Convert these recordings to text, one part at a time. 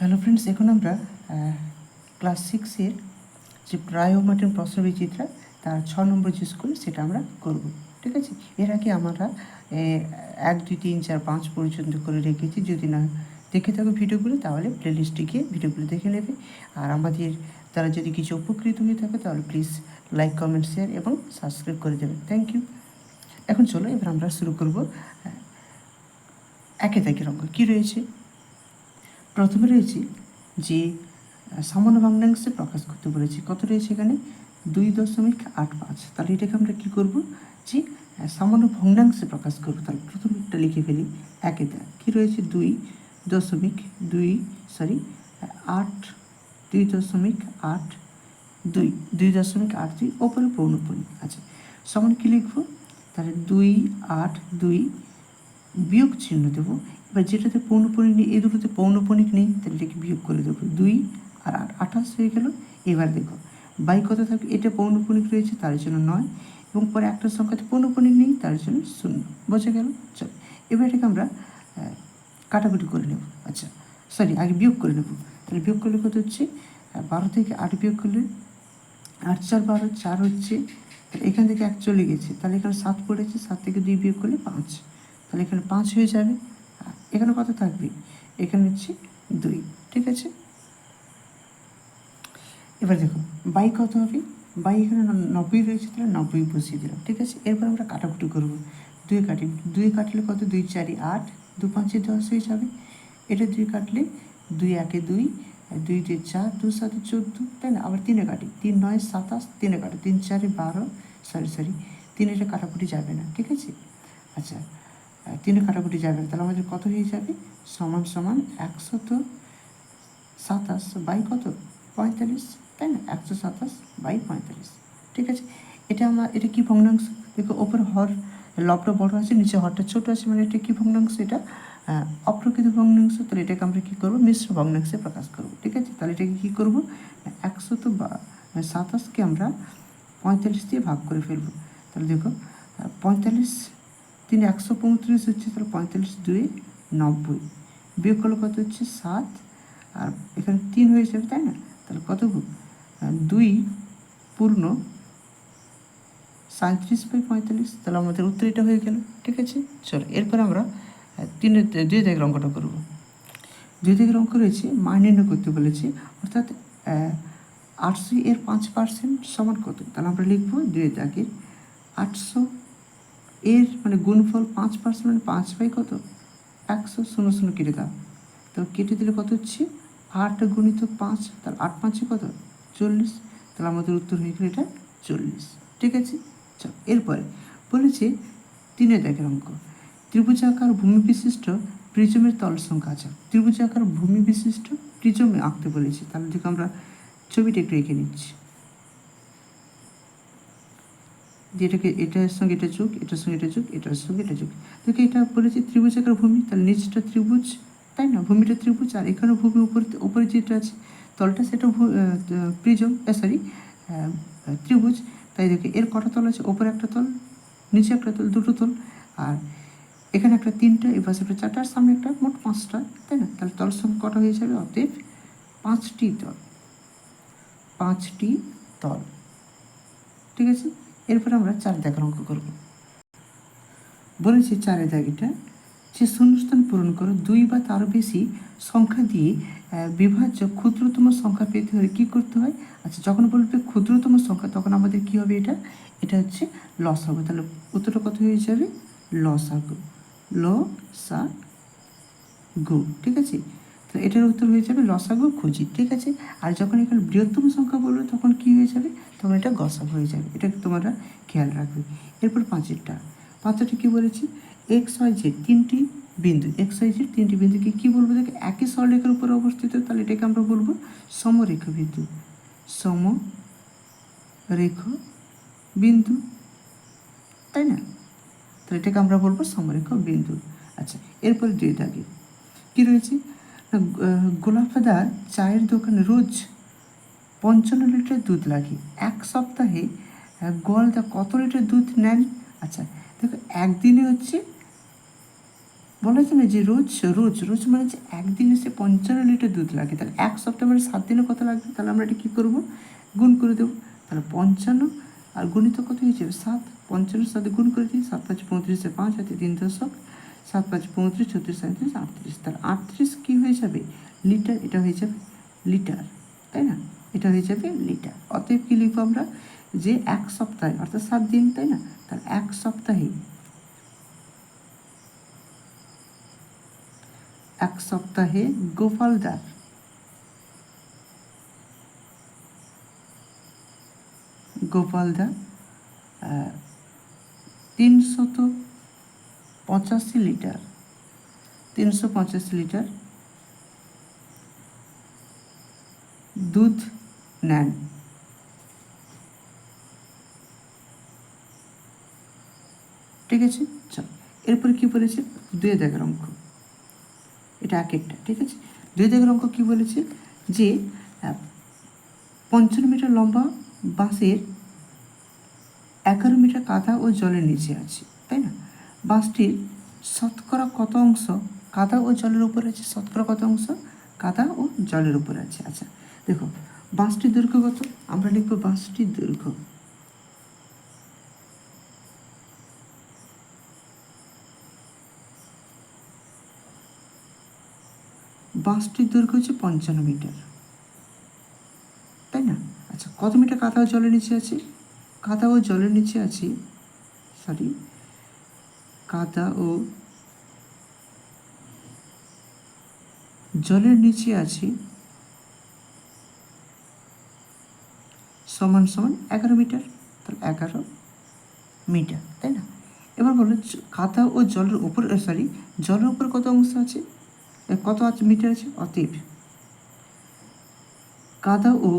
Hello friends, এখন আমরা class 6-এর যে প্রায়োমাটিন প্রশ্নবিচিত্রা তার 6 নম্বর যে স্কুল সেটা আমরা করব। ঠিক আছে, এর আগে আমরা 1, 2, 3, 4, 5 পর্যন্ত করে রেখেছি। যদি না দেখে থাকো ভিডিওগুলো, তাহলে প্লেলিস্টে গিয়ে ভিডিওগুলো দেখে নেবে। আর আমাদের দ্বারা যদি কিছু উপকৃত হয়ে থাকে তাহলে প্লিজ লাইক, কমেন্ট, শেয়ার এবং সাবস্ক্রাইব করে দেবে। Thank you. এখন চলো, এবার আমরা শুরু করব। একে একের অঙ্ক কী রয়েছে? প্রথমে রয়েছে যে সামান্য ভগ্নাংশে প্রকাশ করতে বলেছি। কত রয়েছে এখানে? 2.85। তাহলে এটাকে আমরা কী করব? যে সামান্য ভগ্নাংশে প্রকাশ করবো। তাহলে প্রথমেরটা লিখে ফেলি। একেতে কী রয়েছে? 2.82 ওপরে পৌনঃপুনিক। আচ্ছা, সমান কী লিখবো? তাহলে 282 বিয়োগ চিহ্ন দেবো। এবার যেটাতে পৌনঃপুনিক নেই, এই দুটোতে পৌনঃপুনিক নেই, তাহলে এটাকে বিয়োগ করে দেবো। 2 আর 8, 28 হয়ে গেল। এবার দেখো বাই কত থাকবে? এটা পৌনঃপুনিক রয়েছে, তার জন্য 9, এবং পরে একটা সংখ্যাতে পৌনঃপুনিক নেই, তার জন্য 0। বোঝা গেল? চল, এবার এটাকে আমরা কাটাকুটি করে নেব। আচ্ছা সরি, আগে বিয়োগ করে নেব। তাহলে বিয়োগ করলে কত হচ্ছে? 12 থেকে 8 বিয়োগ করলে 8 4 12, 4 হচ্ছে। তাহলে এখান থেকে 1 চলে গেছে, তাহলে এখানে 7 পড়েছে। 7 থেকে 2 বিয়োগ করলে 5, তাহলে এখানে 5 হয়ে যাবে। এখানে কত থাকবে? এখানে হচ্ছে 2। ঠিক আছে, এবার দেখো বাই কত হবে? বাই এখানে 90 রয়েছে, তাহলে 90 বসিয়ে দিলাম। ঠিক আছে, এরপর আমরা কাটাকুটি করবো। 2 কাটি, 2 কাটলে কত? 2 4 8, 2 5 10 হয়ে যাবে। এটা 2 কাটলে 2 1 2, 2 2 4, 2 7 14, তাই না? আবার 3 কাটি, 3 9 27, 3 কাটি, 3 4 12, সরি 3 এটা কাটাকুটি যাবে না। ঠিক আছে, আচ্ছা 3 কাটাকুটি যাবে না, তাহলে আমাদের কত হয়ে যাবে? সমান সমান 127 বাই কত? 45, তাই না? 127 বাই 45। ঠিক আছে, এটা কি ভগ্নাংশ? দেখো ওপর হর লবটা বড় আছে, নিচে হরটা ছোট আছে, মানে এটা কি ভগ্নাংশ? এটা অপ্রকৃত ভগ্নাংশ। তাহলে এটাকে আমরা কী করবো? মিশ্র ভগ্নাংশে প্রকাশ করবো। ঠিক আছে, তাহলে এটাকে কী করবো? 127কে আমরা 45 দিয়ে ভাগ করে ফেলবো। তাহলে দেখো 45 3 135 হচ্ছে, তাহলে 45 2 90, বিয়োগ করলে কত হচ্ছে? 7, আর এখানে 3 হয়ে যাবে, তাই না? তাহলে কত? 2 পূর্ণ 37 বাই 45। তাহলে আমাদের উত্তর এটা হয়ে গেল। ঠিক আছে, চলো এরপর আমরা 2 দাগের অঙ্কটা করবো। 2 দাগের অঙ্ক রয়েছে মান নির্ণয় করতে বলেছে, অর্থাৎ 800 এর 5% সমান কত? তাহলে আমরা লিখবো 2 দাগের 800 এর মানে গুণফল 5% মানে 5 বাই কত? 100, 0 0 কেটে দাও। তো কেটে দিলে কত হচ্ছে? 8 গুণিত 5, তাহলে 8 5 কত? 40। তাহলে আমাদের উত্তর হয়ে গেল এটা 40। ঠিক আছে, চল এরপরে বলেছে 3 দাগের অঙ্ক। ত্রিভুজাকার ভূমি বিশিষ্ট প্রিজমের তল সংখ্যা আছে। ত্রিভুজাকার ভূমি বিশিষ্ট প্রিজমে আঁকতে বলেছে। তাহলে দেখো আমরা ছবিটা একটু এঁকে নিচ্ছি। যেটাকে এটার সঙ্গে এটা যোগ, এটার সঙ্গে এটা যোগ, এটার সঙ্গে এটা যোগ। দেখো এটা বলেছে ত্রিভুজাকার ভূমি, তাহলে নিচটা ত্রিভুজ, তাই না? ভূমিটা ত্রিভুজ, আর এখানে ভূমি উপরে যেটা আছে তলটা সেটা প্রিজম, ত্রিভুজ। তাই দেখো এর কটা তল আছে? ওপরে একটা তল, নিচে একটা তল, দুটো তল, আর এখানে একটা 3টা, এই পাশে একটা 4টা, আর সামনে একটা, মোট 5টা, তাই না? তাহলে তল সংখ্যা কটা হয়ে যাবে? অতএব 5টি তল, 5টি তল। ঠিক আছে, এরপরে আমরা 4 দাগের অঙ্ক করব। বলেছি 4 দাগিটা যে শূন্যস্থান পূরণ করো 2 বা তারও বেশি সংখ্যা দিয়ে বিভাজ্য ক্ষুদ্রতম সংখ্যা পেতে হলে কী করতে হয়? আচ্ছা, যখন বলবে ক্ষুদ্রতম সংখ্যা তখন আমাদের কী হবে? এটা হচ্ছে লসাগু। তাহলে উত্তরটা কত হয়ে যাবে? লসাগু, লসাগু। ঠিক আছে, তো এটার উত্তর হয়ে যাবে লসাগু খুঁজি। ঠিক আছে, আর যখন এখানে বৃহত্তম সংখ্যা বলবে তখন কী হয়ে যাবে? তখন এটা গসাগু হয়ে যাবে। এটা তোমরা খেয়াল রাখবে। এরপর 5টা কী বলেছি? এক্স ওয়াই জেড 3টি বিন্দু, এক্স ওয়াই জেড 3টি বিন্দুকে কী বলবো? দেখে একই সরলরেখার উপরে অবস্থিত, তাহলে এটাকে আমরা বলবো সমরেখ বিন্দু, সমরেখ বিন্দু, তাই না? তাহলে এটাকে আমরা বলবো সমরেখ বিন্দু। আচ্ছা, এরপরে 2 দাগে কী রয়েছে? গোলাপদার চায়ের দোকানে রোজ 55 লিটার দুধ লাগে। 1 সপ্তাহে গোয়ালদা কত লিটার দুধ নেন? আচ্ছা দেখো, একদিনে হচ্ছে বলা হয়েছে না যে রোজ রোজ রোজ মানে যে একদিনে সে 55 লিটার দুধ লাগে, তাহলে এক সপ্তাহ মানে 7 দিনে কত লাগবে? তাহলে আমরা এটা কী করবো? গুণ করে দেবো। তাহলে 55 আর গুণিত কত হয়ে যাবে? 7। 55 সাথে গুণ করে দিই, 7 5 35, 5 হাতে 3 দশক, 7 5 35, 36 37, 38। তাহলে 38 কী হয়ে যাবে? লিটার। এটা হয়ে যাবে লিটার, তাই না? এটা হয়ে যাবে লিটার। অতএব কী লিখবো আমরা? যে এক সপ্তাহে অর্থাৎ 7 দিন, তাই না? তাহলে এক সপ্তাহে গোপালদার 385 লিটার দুধ নেন। ঠিক আছে, চলো এরপরে কী বলেছে? 2 দাগের অঙ্ক, এটা এক একটা। ঠিক আছে, 2 দাগের অঙ্ক কী বলেছে? যে 55 মিটার লম্বা বাঁশের 11 মিটার কাদা ও জলের নিচে আছে, তাই না? বাঁশটির শতকরা কত অংশ কাদা ও জলের উপরে আছে? শতকরা কত অংশ কাদা ও জলের উপরে আছে? আচ্ছা দেখো, বাঁশটির দৈর্ঘ্য কত? আমরা লিখবো বাঁশটির দৈর্ঘ্য। বাঁশটির দৈর্ঘ্য হচ্ছে 55 মিটার, তাই না? আচ্ছা, কত মিটার কাদা ও জলের নিচে আছে? কাদা ও জলের নিচে আছে, কাদা ও জলের নিচে আছে সমান সমান 11 মিটার। তাহলে 11 মিটার, তাই না? এবার বলো কাদা ও জলের উপর জলের উপর কত অংশ আছে, কত মিটার আছে? অতএব কাদা ও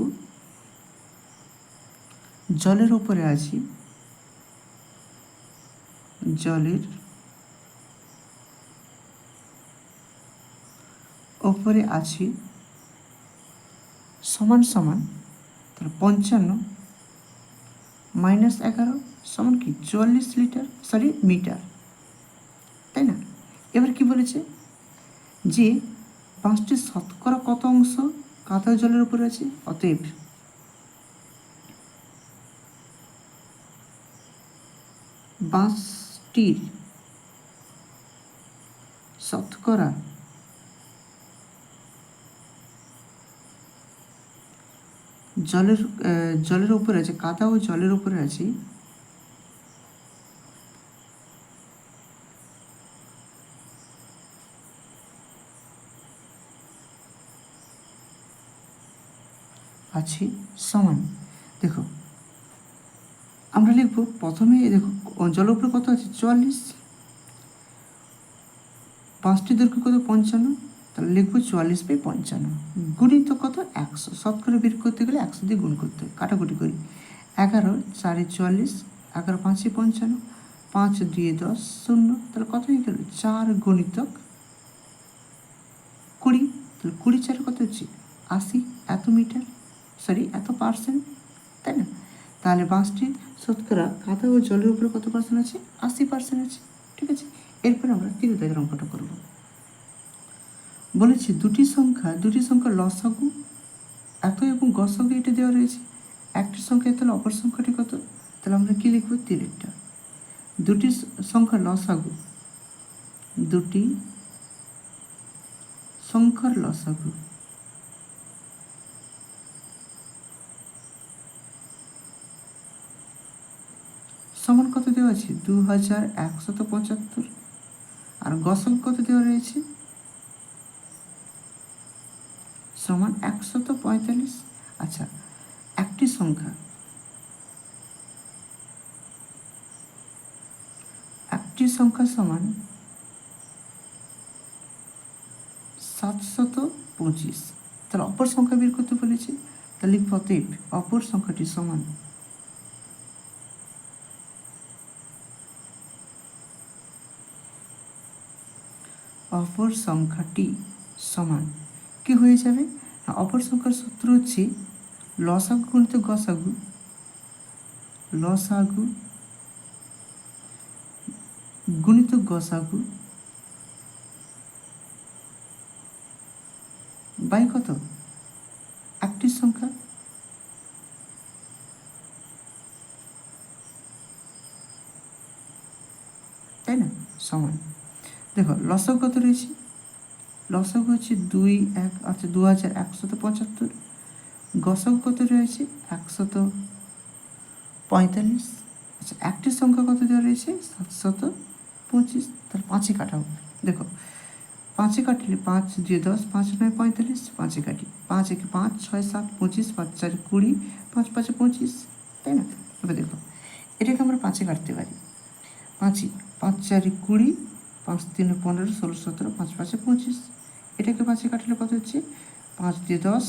জলের উপরে আছে, জলের ওপরে আছে সমান সমান, তাহলে 55 মাইনাস 11 সমান কি? 44 লিটার মিটার, তাই না? এবার কি বলেছে? যে বাঁশটির শতকরা কত অংশ কাদা জলের উপরে আছে? অতএব বাঁশটির শতকরা জলের উপরে আছে, কাদা ও জলের উপরে আছে সমান। দেখো আমরা লিখব প্রথমে, দেখো জলের উপরে কত আছে? 44, বাঁশটির দৈর্ঘ্য কত? 55, তাহলে লিখবো 44/55 গুণিত কত? 100। শতকরা বের করতে গেলে 100 দিয়ে গুণ করতে হয়। কাটাকুটি করি, 11 4 44, 11 5 55, 5 2 10 0, তাহলে কত হয়ে গেল? 4 গুণিতক 20, তাহলে 20 4 কত হচ্ছে? 80, এত মিটার, এত পার্সেন্ট, তাই না? তাহলে বাঁশটির শতকরা কাদা ও জলের উপরে কত পার্সেন্ট আছে? 80% আছে। ঠিক আছে, এরপর আমরা 3 দাগের অঙ্কটা করব। বলেছে দুটি সংখ্যা লসাগু এত এবং গসাগু এটা দেওয়া রয়েছে। একটি সংখ্যা তাহলে অপর সংখ্যাটি কত? তাহলে আমরা কি লিখবো? তিরেরটা। দুটি সংখ্যার লসাগু, দুটি সংখ্যার লসাগু সমান কত দেওয়া আছে? 2175। আর গসাগু কত দেওয়া রয়েছে? সমান 145। আচ্ছা, একটি সংখ্যা সমান 725। তাহলে অপর সংখ্যা বের করতে বলেছে, তাহলে লিখব অতএব অপর সংখ্যাটি সমান কি হয়ে যাবে? অপর সংখ্যার সূত্র হচ্ছে লসাগু গুণিত গসাগু, লসাগু গুণিত গসাগু বাই কত, একটির সংখ্যা, তাই না, সমান। দেখো লসাগু কত রয়েছে, লসাগু হচ্ছে 2 1 আচ্ছা 2175, গসাগু কত রয়েছে 145। আচ্ছা একটির সংখ্যা কত দেওয়া রয়েছে 725, তাহলে 5-এ কাটা হবে। দেখো 5-এ কাটলে 5 2 10, 5 9 45, 5-এ কাটি, 5 1 5 6 7 25, 5 4 20, 5 5 25, তাই না। এবার দেখো এটাকে আমরা 5-এ কাটতে পারি, 5 4 20, 5 3 15, 16 17, 5 5 25। এটাকে 5-এ কাটলে কত হচ্ছে 5 2 10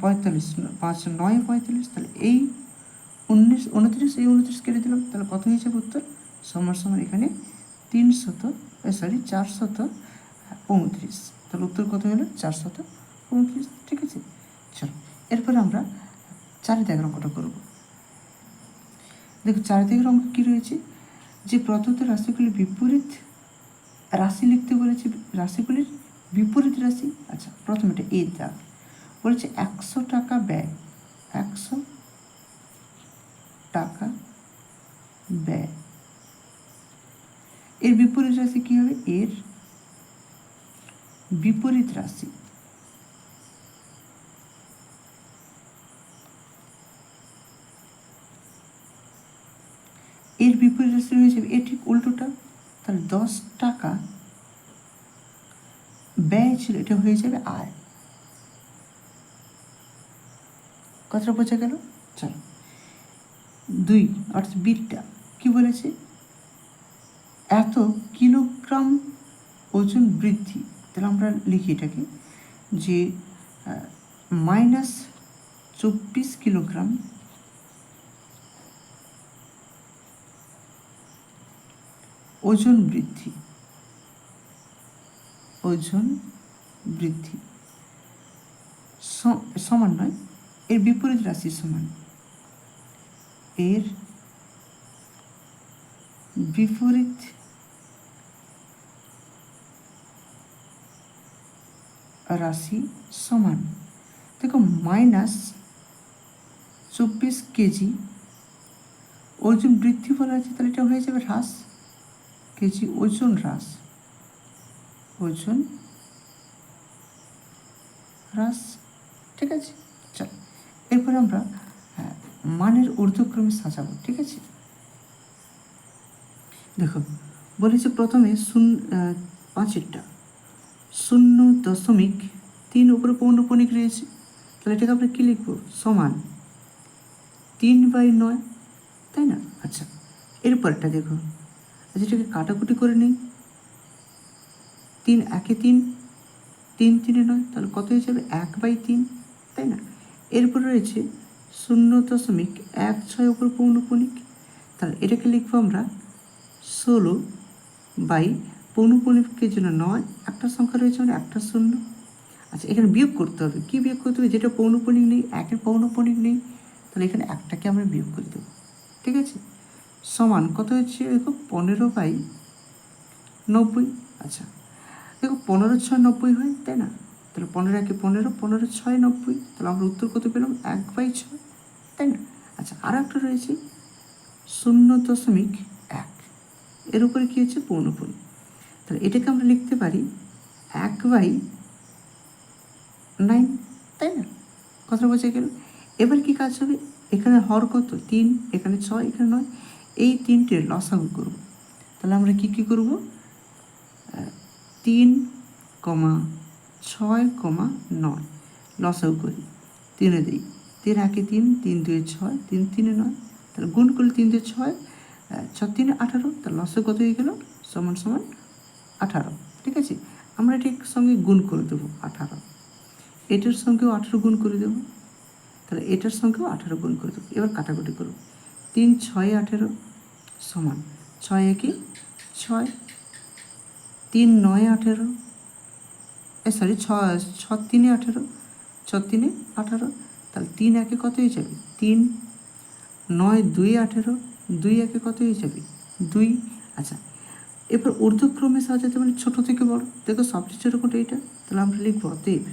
45, 5 9 45, তাহলে এই 19 29, এই 29 কেটে দিলাম, তাহলে কত হয়েছে উত্তর সমান সমান এখানে 435। তাহলে উত্তর কত হলো 435, ঠিক আছে। চলো এরপরে আমরা 4 দাগের অঙ্কটা করব। দেখো 4 দাগের অঙ্ক কী রয়েছে, যে প্রদত্ত রাশিগুলির বিপরীত রাশি লিখতে বলেছে, রাশিগুলির বিপরীত রাশি। আচ্ছা প্রথমে এটা এ দাগ বলেছে 100 টাকা ব্যয়, 100 টাকা ব্যয়, এর বিপরীত রাশি কী হবে, এর বিপরীত রাশি এর বিপরীত রাশি হয়ে যাবে এর ঠিক উল্টোটা, তাহলে 10 টাকা ব্যয় ছিল, এটা হয়ে যাবে আয়। কথাটা বোঝা গেল। চলো 2 অর্থাৎ বিটটা কি বলেছে, এত কিলোগ্রাম ওজন বৃদ্ধি, তাহলে আমরা লিখি এটাকে যে -24 কিলোগ্রাম ওজন বৃদ্ধি, ওজন বৃদ্ধি সমান নয়, এর বিপরীত রাশি সমান, এর বিপরীত রাশি সমান। দেখো -24 কেজি ওজন বৃদ্ধি বলা আছে, তাহলে এটা হয়ে যাবে হ্রাস, কেজি ওজন হ্রাস, ওজন হ্রাস, ঠিক আছে। চল এরপর আমরা মানের ঊর্ধ্বক্রমে সাজাবো, ঠিক আছে। দেখো বলেছে প্রথমে 5-এরটা 0.3 উপরে পৌনঃপুনিক রয়েছে, তাহলে এটাকে আমরা কী লিখবো, সমান 3/9, তাই না। আচ্ছা এরপরটা দেখো, আচ্ছা এটাকে কাটাকুটি করে নিই, 3 1 3, 3 3 9, তাহলে কত হয়ে যাবে 1/3, তাই না। এরপর রয়েছে 0.16 উপর পৌনঃপুনিক, তাহলে এটাকে লিখবো আমরা 16 বাই পৌনঃপুনিকের জন্য 9, একটা সংখ্যা রয়েছে মানে একটা 0। আচ্ছা এখানে বিয়োগ করতে হবে, কী বিয়োগ করতে হবে, যেটা পৌনঃপুনিক নেই, 1-এর পৌনঃপুনিক নেই, তাহলে এখানে একটাকে আমরা বিয়োগ করে দেবো, ঠিক আছে। সমান কত হচ্ছে দেখো 15/90। আচ্ছা দেখো 15 6 90 হয়, তাই না, তাহলে 15 1 15, 15 6 90, তাহলে আমরা উত্তর কত পেলাম 1/6, তাই না। আচ্ছা আর একটা রয়েছে 0.1, এর উপরে কী হচ্ছে পৌনঃপুনিক, তাহলে এটাকে আমরা লিখতে পারি 1/9, তাই না। কথা বোঝা গেল। এবার কি কাজ হবে, এখানে হর কত 3, এখানে 6, এখানে 9, এই 3টের লসাগু করব, তাহলে আমরা কি কি করব, 3, 6, 9 লসাগু করি, 3-এ দিই, 3 1 3, 3 2 6, 3 3 9, তাহলে গুণ করলে 3 2 6, 6 3 18, তাহলে লসাগু কত হয়ে গেল সমান সমান 18, ঠিক আছে। আমরা এটির সঙ্গে গুণ করে দেবো 18, এটার সঙ্গেও 18 গুণ করে দেবো, তাহলে এটার সঙ্গেও 18 গুণ করে দেবো। এবার কাটাকুটি করব, 3 6 18 সমান 6 1 6, 3 9 18, সরি 6 3 18, 6 3 18, তাহলে 3 1 কত হয়ে যাবে 3, 9 2 18, 2 1 কত হয়ে যাবে 2। আচ্ছা এবার ঊর্ধ্বক্রমে সাজাতে মানে ছোট থেকে বড়। দেখো সবচেয়ে ছোট কোনটা এটা, তাহলে আমরা লিখবো অতএব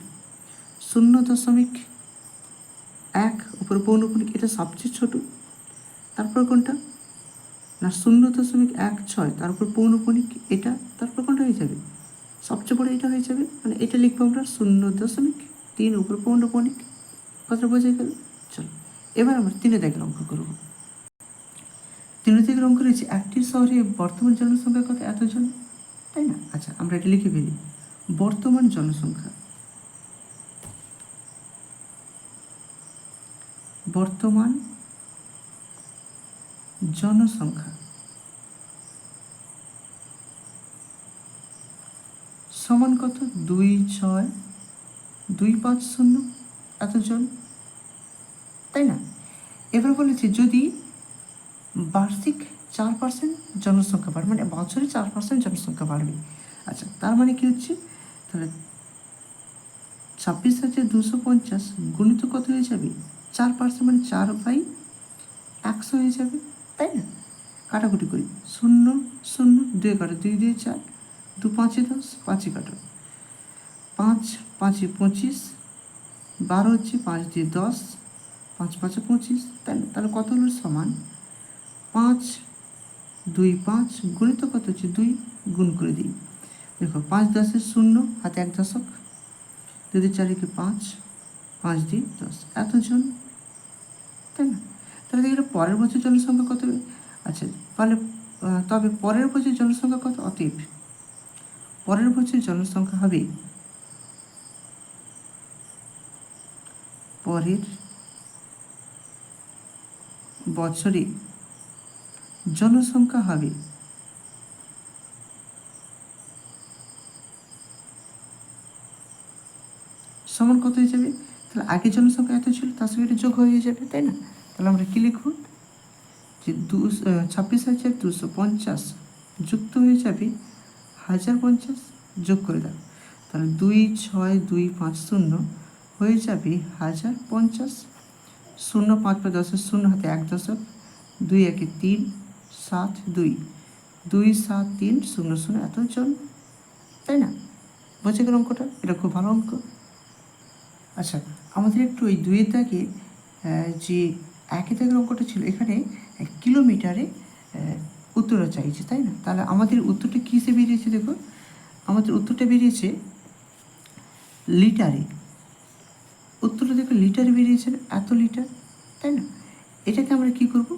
0.1 উপর পৌনপুনিক, এটা সবচেয়ে ছোট। তারপর কোনটা না 0.16, তার উপর পৌনপুনিক এটা, তারপর কোনটা হয়ে যাবে সবচেয়ে বড়, এটা হয়ে যাবে। মানে এটা লিখবো আমরা 0.3 উপর পৌনপুনিক। কথা বোঝা গেল? চলো এবার আমরা 3 দাগের অঙ্ক করব। 3 দাগের অঙ্ক রয়েছে একটি শহরে বর্তমান জনসংখ্যা কত, এতজন, তাই না? আচ্ছা আমরা এটা লিখে ফেলি। বর্তমান জনসংখ্যা, বর্তমান জনসংখ্যা সমান কত, 26250 এতজন, তাই না? এবার বলেছে যদি বার্ষিক 4% জনসংখ্যা বাড়বে, মানে বছরে 4% জনসংখ্যা বাড়বে। আচ্ছা তার মানে কি হচ্ছে, তাহলে 26,250 গুণিত কত হয়ে যাবে 4%, মানে 4/100 হয়ে যাবে, তাই না? কাটাকুটি করি, 0 0 2 কাটো, 2 2 4, 2 5 10, 5 কাটো, 5 5 25, 12 হচ্ছে, 5 দিয়ে 10, 5 5 25, তাই না? তাহলে কত হলো সমান 5 2 5 গুণিত কত হচ্ছে 2, গুণ করে দিই। দেখো 5 10 0, হাতে 1 দশক, 2 2 4 5, 5 দিয়ে 10 এতজন, তাই না? তাহলে দেখি পরের বছর জনসংখ্যা কত হবে। আচ্ছা তাহলে তবে পরের বছর জনসংখ্যা কত, অতএব পরের বছর জনসংখ্যা হবে, পরের বছরে জনসংখ্যা হবে সমান কত হয়ে যাবে, তাহলে আগের জনসংখ্যা এত ছিল, তার সঙ্গে এটা যোগ হয়ে যাবে, তাই না? তাহলে আমরা কি লিখব যে 26,250 যুক্ত হয়ে যাবে 1050, যোগ করে দাও, তাহলে 26250 হয়ে যাবে 1050, 0 5 5 10 0, হাতে 1 দশক, 2 1 3 7 2, 2 7 3 0 0 এতজন, তাই না? বোঝা গেল অঙ্কটা? এটা খুব ভালো অঙ্ক। আচ্ছা আমাদের একটু ওই 2 দাগে যে 1 দাগের অঙ্কটা ছিল, এখানে কিলোমিটারে উত্তরটা চাইছে, তাই না? তাহলে আমাদের উত্তরটা কিসে বেরিয়েছে, দেখো আমাদের উত্তরটা বেরিয়েছে লিটারে। উত্তরটা দেখো লিটারে বেরিয়েছে, এত লিটার, তাই না? এটাকে আমরা কি করব,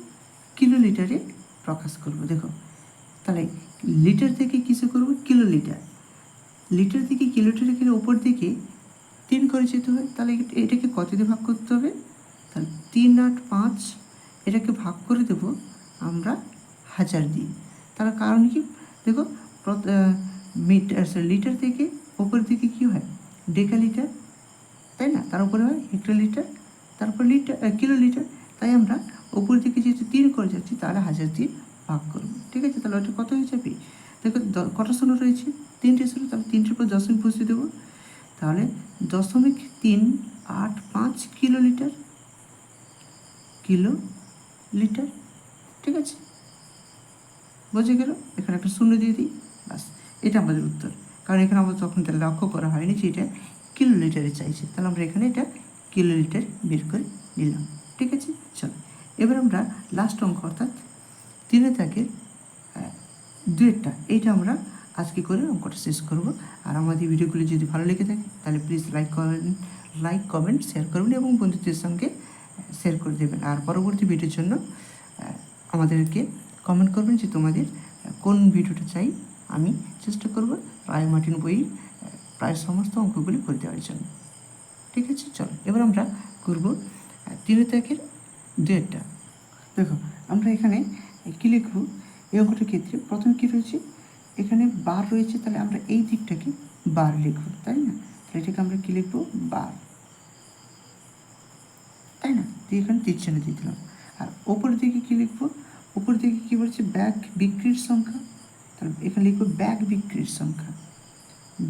কিলো লিটারে প্রকাশ করব। দেখো তাহলে লিটার থেকে কিসে করব, কিলো লিটার, লিটার থেকে কিলোমিটারের ওপর দিকে 3 করে যেতে হয়, তাহলে এটাকে কত দিয়ে ভাগ করতে হবে, তাহলে 3 8 5, এটাকে ভাগ করে দেব আমরা 1000 দিয়ে। তার কারণ কি, দেখো মিটার লিটার থেকে ওপর দিকে কি হয় ডেকা লিটার, তাই না? তার উপরে হয় হেক্টর লিটার, তারপর লিটার কিলো লিটার, তাই আমরা ওপর দিকে যেহেতু 3 করে যাচ্ছি, তাহলে 1000 দিয়ে ভাগ করব, ঠিক আছে? তাহলে ওটা কত হয়ে যাবে, দেখো কটা শূন্য রয়েছে, 3টে শূন্য, তাহলে 3টের পর দশমিক বসিয়ে দেবো, তাহলে 0.385 কিলো লিটার, কিলো লিটার, ঠিক আছে? বোঝা গেল? এখানে একটা শূন্য দিয়ে দিই, বাস এটা আমাদের উত্তর। কারণ এখানে আমরা তখন তাহলে লক্ষ্য করা হয়নি যে এটা কিলো লিটারে চাইছে, তাহলে আমরা এখানে এটা কিলো লিটার বের করে নিলাম, ঠিক আছে? চলো এবার আমরা লাস্ট অঙ্ক অর্থাৎ 3 দাগের 2টা, এইটা আমরা আজকে করে অঙ্কটা শেষ করব। আর আমাদের ভিডিওগুলি যদি ভালো লেগে থাকে তাহলে প্লিজ লাইক কমেন্ট শেয়ার করবেন এবং বন্ধুদের সঙ্গে শেয়ার করে দেবেন। আর পরবর্তী ভিডিওর জন্য আমাদেরকে কমেন্ট করবেন যে তোমাদের কোন ভিডিওটা চাই, আমি চেষ্টা করব রায় মার্টিন বই প্রায় সমস্ত অঙ্কগুলি করে দেওয়ার জন্য, ঠিক আছে? চলো এবার আমরা করব 3 দাগের 2টা। দেখো আমরা এখানে কী লিখব, এই অঙ্কটার ক্ষেত্রে প্রথমে কী রয়েছে, এখানে বার রয়েছে, তাহলে আমরা এই দিকটাকে বার লিখব, তাই না? তাহলে এটাকে আমরা কী লিখব, বার, তাই না? দিয়ে এখানে তীর চিহ্ন দিয়ে দিলাম। আর ওপরের দিকে কী লিখব, ওপর দিকে কী বলছে, ব্যাগ বিক্রির সংখ্যা, তাহলে এখানে লিখব ব্যাগ বিক্রির সংখ্যা,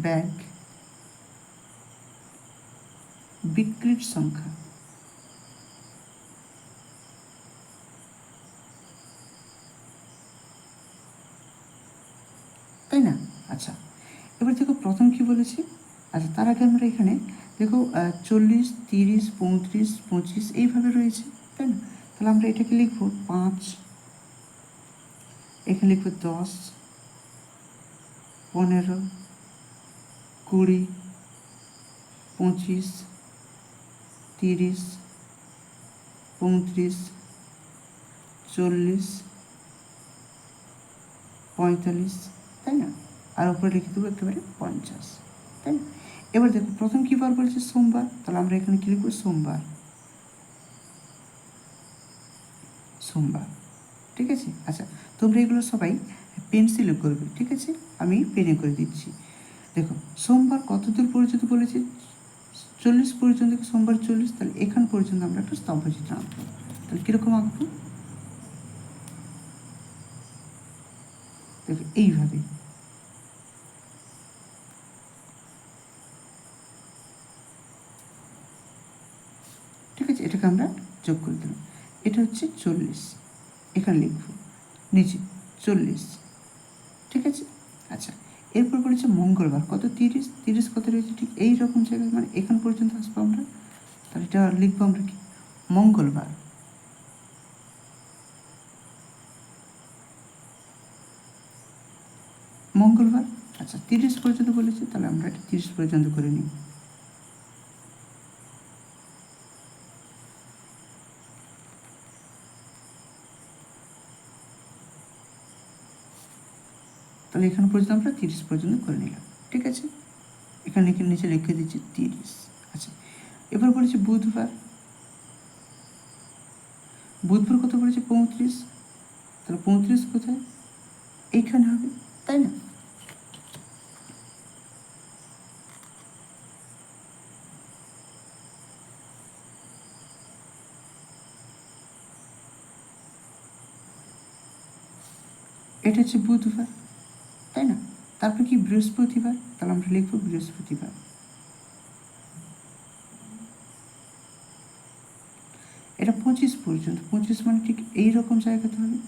ব্যাগ বিক্রির সংখ্যা। এবার দেখো প্রথম কি বলেছে, আচ্ছা তার আগে আমরা এখানে দেখো 40, 30, 35, 25 এইভাবে রয়েছে, তাই না? তাহলে আমরা এটাকে লিখবো 5, এখানে লিখবো 10, 15, 20, 25, 30, 35, 40, 45, তাই না? আর উপরে লিখে দেবো একেবারে 50, তাই না? এবার দেখো প্রথম কী বার বলেছে সোমবার, তাহলে আমরা এখানে কী লিখবো সোমবার, সোমবার, ঠিক আছে? আচ্ছা তোমরা এগুলো সবাই পেন্সিলে করবে, ঠিক আছে? আমি পেনে করে দিচ্ছি। দেখো সোমবার কত দূর পর্যন্ত বলেছে, 40 পর্যন্ত, সোমবার 40, তাহলে এখান পর্যন্ত আমরা একটা স্তম্ভচিত্র আঁকবো। তাহলে কীরকম আঁকবো, দেখো এইভাবে, ঠিক আছে? এটাকে আমরা যোগ করে দিলাম, এটা হচ্ছে 40, এখানে লিখবো নিচে 40, ঠিক আছে? আচ্ছা এরপর বলেছে মঙ্গলবার কত, 30, 30 কত রয়েছে ঠিক এই রকম জায়গায়, মানে এখান পর্যন্ত আসবো আমরা, তাহলে এটা লিখবো আমরা কি মঙ্গলবার, মঙ্গলবার। আচ্ছা 30 পর্যন্ত বলেছে, তাহলে আমরা এটা 30 পর্যন্ত করে নিই। তাহলে এখানে পর্যন্ত আমরা 30 পর্যন্ত করে নিলাম, ঠিক আছে? এখানে নিচে লিখে দিচ্ছি 30। আচ্ছা এবার বলেছে বুধবার, বুধবার কত বলেছে 35, তাহলে 35 কোথায়, এইখানে হবে, তাই না? এটা হচ্ছে বুধবার, তাই না? তারপরে কি বৃহস্পতিবার, তাহলে আমরা লিখবো বৃহস্পতিবার, এটা 25 পর্যন্ত, 25 মানে ঠিক এইরকম জায়গাতে হবে,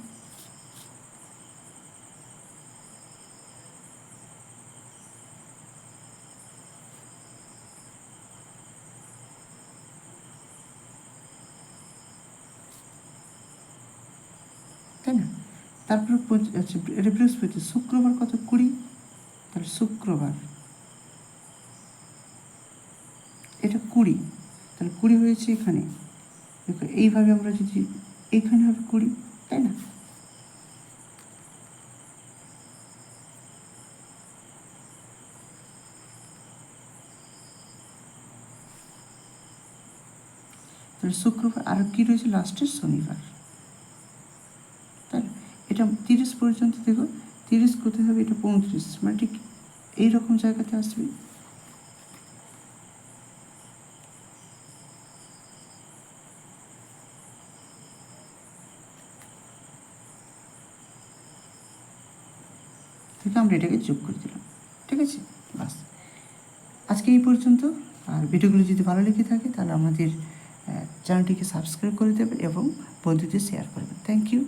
তাই না? তারপরে আচ্ছা এটা বৃহস্পতি, শুক্রবার কত 20, তাহলে শুক্রবার এটা 20, তাহলে 20 হয়েছে এখানে, দেখো এইভাবে আমরা যদি এইখানে হবে 20, তাই না? তাহলে শুক্রবার, আর কি রয়েছে লাস্টের শনিবার, তাই না? এটা 30 পর্যন্ত, দেখো 30 কোথায় হবে, এটা 35, মানে ঠিক এইরকম জায়গাতে আসবে, থেকে আমরা এটাকে যোগ করে দিলাম, ঠিক আছে? বাস আজকে এই পর্যন্ত। আর ভিডিওগুলো যদি ভালো লেগে থাকে তাহলে আমাদের চ্যানেলটিকে সাবস্ক্রাইব করে দেবেন এবং বন্ধুদের শেয়ার করবেন। Thank you.